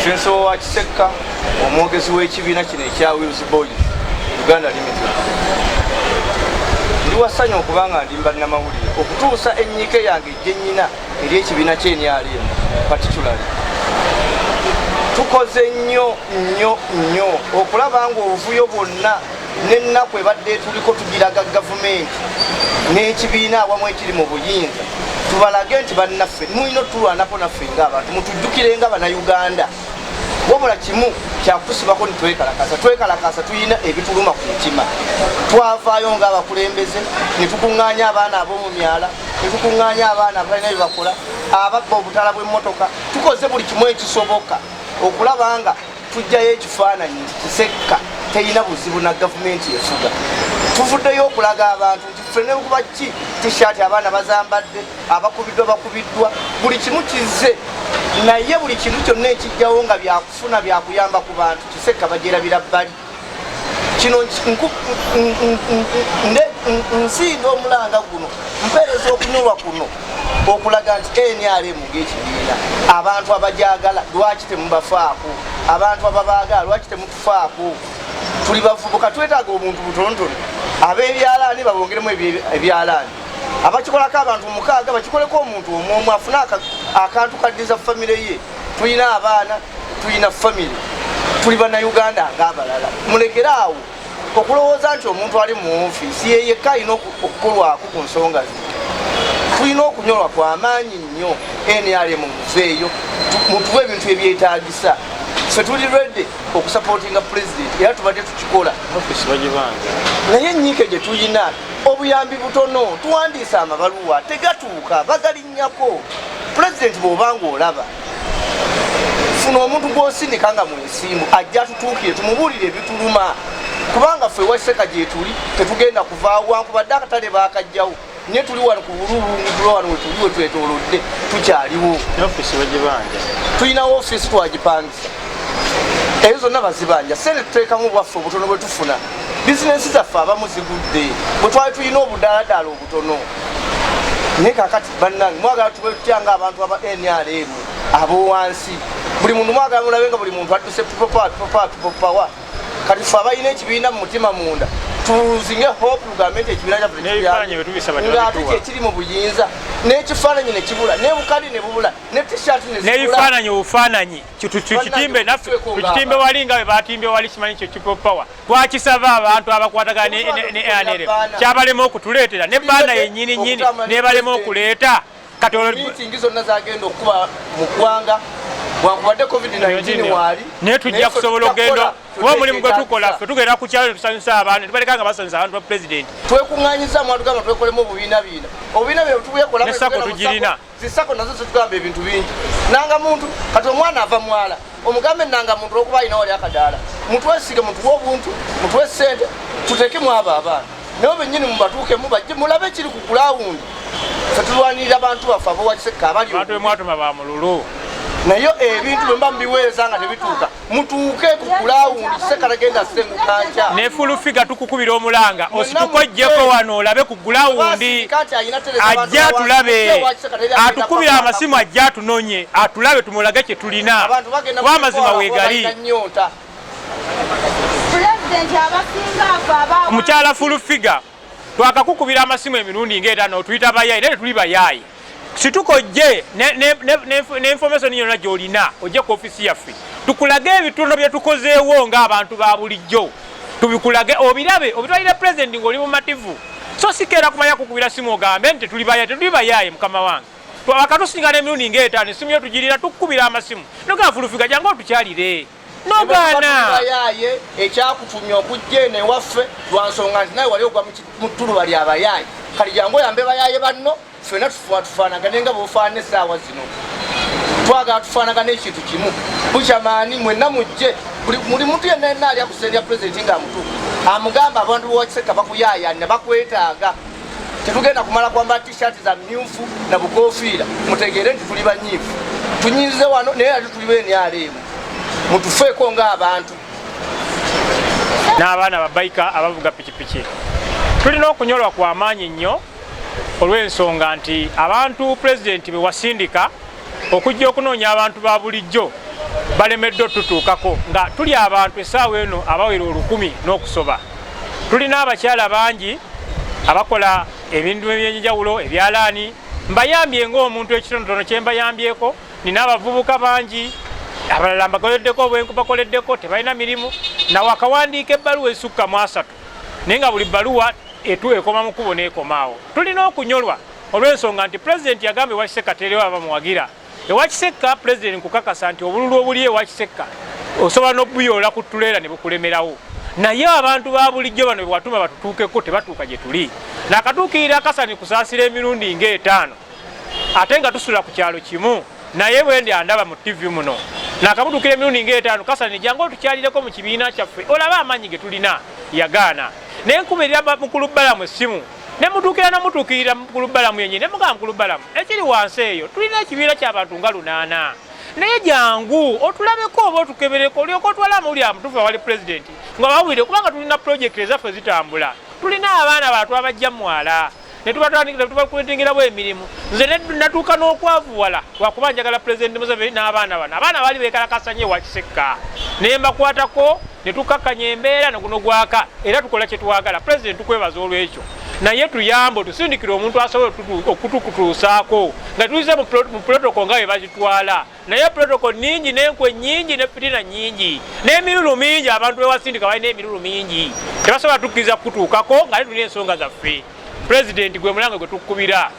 Fenso wa Kiseka omwogezi w'ekibiina kino ekya Wheels Boys Uganda Limited. Ndi wasanya okubanga ndi bannamawulire okutuusa ennyike yange gyennyina eri ekibiina ky'NRM particularly. Tukoze nnyo okulaba nga obuvuyo bwonna n'ennaku ebadde tuliko tugiraga gavumenti n'ekibiina awamu ekiri mu buyinza tubalage nti bannaffe mulina tulwanako naffe ng'abantu mutujjukire nga bannayuganda. Wabula kimu kyakusibako twekalakasa tulina ebituluma ku mutima. Twavaayo ng'abakulembeze ne tukuŋŋaanya abaana ab'omu myala, ne tukuŋŋaanya abaana abalina bye bakola, ababba obutala bw'emmotoka. Tukoze buli kimu ekisoboka okulaba nga tujjayo ekifaananyi nti Kiseka terina buzibu na gavumenti efuga. Tuvuddeyo okulaga abantu nti ffe ne kuba ki tishaati abaana bazambadde, abakubiddwa bakubiddwa, buli kimu kizze. Naye buli kintu kyonna ekijjawo nga byakufuna byakuyamba ku bantu Kiseka bagyerabira bbali. Kino nsinga omulanga guno mpeereza okunyolwa kuno okulaga nti NRM ng'ekibiina abantu abajagala lwaki temubafaako, abantu ababaagala lwaki temutufaako. Tuli bavubuka twetaaga obuntu butonotono, ab'ebyalaani babongeremu ebyalaani, abakikolako abantu 6 bakikoleko omuntu omu afune akantu kaddiza famire ye. Tulina abaana, tulina famire, tuli bannayuganda ng'abalala. Mulekeraawo okulowooza nti omuntu ali mu ofiisi ye yekka alina okukolwako ku nsonga ze. Tulina okunyolwa kw'amaanyi nnyo. NRM muveeyo mutuwe ebintu ebyetaagisa. Ffe tuli ready okusapootinga pulezidenti era tubadde tukikola. Naye ennyike gye tulina obuyambi butono, tuwandiisa amabaluwa tegatuuka, bagalinnyako. Pulezidenti bw'obanga olaba funa omuntu gw'osindika nga mwesimbu ajja atutuukire tumubuulire ebituluma, kubanga ffe ewa Kiseka gye tuli tetugenda kuvaawo wankubadde akatale baakajjawo. Nye tuli wano ku bululu wano we tuli we twetoolodde tukyaliwo. Tulina ofiisi twagipangisa. Ezo zonna bazibanja. Sente tuteekamu bwaffe obutono bwe tufuna. Bizinensi zaffe abamu zigudde. Bwe twali tulina obudaladala obutono. Naye kaakati bannange mwagala tube tutya ng'abantu aba NRM ab'owansi. Buli muntu mwagala mulabe nga buli muntu adduse people power. Kati ffe abalina ekibiina mu mutima munda tuzinge hope gavumenti ekibiina kyaffe ng'ate kyekiri mu buyinza n'ekifaananyi ne kibula n'ebukadi ne bubula ne tishaati ne zibula n'ebifaananyi obufaananyi kitimbe naffe tukitimbe wali nga bwe baatimbye wali kimanyi kyo people power. Twakisaba abantu abakwatagana ne NRM kyabalema okutuleetera ne baana yennyini n'ebalema okuleeta kati miitingi zonna zagenda okuba mu ggwanga wankubadde COVID-19 waali naye tujja kusobola okugenda kuba omulimu gwe tukola ffe tugenda ku kyalo tusanyusa abantu tubaleka nga basanyusa abantu ba pulezidenti. Twekuŋŋaanyiza mu atugamba twekolemu obubiina bye tubuyekola nesako tugirina zisako nazo zetugamba ebintu bingi. Nanga muntu kati omwana ava mwala omugambe nanga muntu olwokuba alina wali akadaala mutwesige mutuwe obuntu mutuwe ssente tuteekemu abo abaana naye bennyini mubatuukemu bajje mulabe ekiri ku gulawundi. Ffe tulwanirira abantu baffe ab'owa Kiseka abali abantu bemwatuma ba mululu. Naye ebintu bwe mba mubiweereza nga tebituuka mutuuke ku gulawundi Kiseka tagenda senguka nkya. Ne fulufiga tukukubira omulanga ositukwejjeko wano olabe ku gulawundi ajja atulabe atukubira amasimu ajja atunonye atulabe tumulage kye tulina kuba amazima weegali. Omukyala fulufiga twakakukubira amasimu emirundi ng'etaano otuyita bayaayi naye tuli bayaayi. Situkojje ne information yonna gy'olina ojje ku ofisi yaffe tukulage ebitono bye tukozeewo ng'abantu ba bulijjo tubikulage obirabe obitwalire pulezidenti ng'oli bumativu so sikeera kumanya kukubira simu ogambe nti tetuli bayaaye mukama wange twakatusinga n'emirundi ng'etaano esimu yo tugirira tukukubira amasimu nogaa fulufiga jangu otukyalire nogaana bayaaye ekyakutumya okujja eno ewaffe lwa nsonga nti naye wali ogwa mu ttuluba ly'abayaaye kali jangu oyambe bayaaye banno ffena tufaanagane nga bwefaana essaawa zino twagala tufaanagane ekintu kimu bukyamaani mwenna mujje buli muntu yenna yenna ali akusendya pulezidenti ng'amutuufu amugamba abantu b'owa Kiseka bakuyaayaanya bakwetaaga. Tetugenda kumala kwambala tishaati za myufu na bukofiira mutegeere nti tuli banyiivu tunyiize wano naye ate tuli NRM mutufeeko ng'abantu. N'abaana babayika abavuga pikipiki tulina okunyolwa kw'amaanyi nnyo olw'ensonga nti abantu pulezidenti be wasindika okujja okunoonya abantu ba bulijjo balemedde otutuukako nga tuli abantu essaawa eno abawera 1000 n'okusoba. Tulina abakyala bangi abakola ebintu ebyenjawulo ebyalaani. Mbayambye ng'omuntu ekitonotono kye mbayambyeko. Nina abavubuka bangi abalala mbakoleddeko obwenku bakoleddeko tebalina mirimu. Nawe akawandiika ebbaluwa esukka 3 naye nga buli bbaluwa ekoma mu kkubo n'ekomaawo. Tulina okunyolwa olw'ensonga nti pulezidenti yagambye Ewa Kisekka terewa bamuwagira. Ewa Kisekka pulezidenti nkukakasa nti obululu obuli Ewa Kisekka osobola n'obuyoola ku ttuleera ne bukulemerawo. Naye abantu ba bulijjo bano bwatuma batutuukeko tebatuuka gye tuli. Nakatuukirira Kasani kusaasira emirundi nga5 ate nga tusula ku kyalo kimu naye bwendi andaba mu TV muno. Nakamutukira emirundi nga5 Kasani jangu otukyalireko mu kibiina kyaffe olaba amaanyi ge tulina yagaana. Nenkumirira mukulu Balamu essimu ne mutuukira namutuukirira mukulu Balamu yennyini ne mugamba mukulu Balamu ekiri wansi eyo tulina ekibiina ky'abantu nga 8 naye jangu otulabeko oba otukebereko olyoka otwala amawuli amutuufu awali pulezidenti nga bawulire kubanga tulina pulojekiti ezaffe zitambula. Tulina abaana batw abajja mwala ne tubakuletingiramu emirimu. Nze natuuka n'okwavuwala lwakuba njagala pulezidenti Museveni n'abaana bano. Abaana baali beekalakasanye Ewa Kisekka naye mbakwatako ne tukakkanya embeera neguno gwaka era tukola kye twagala. Pulezidenti tukwebaza olw'ekyo naye tuyambe tusindikire omuntu asobola okutukutuusaako nga tulize mu protocol nga bwe bazitwala. Naye protocol nnyingi n'enkwe nnyingi ne fitina nnyingi n'emirulu mingi. Abantu bewasindika balina emirulu mingi tebasobola tukkiriza kutuukako nga tulina ensonga zaffe. Pulezidenti gwe mulango gwe tukubira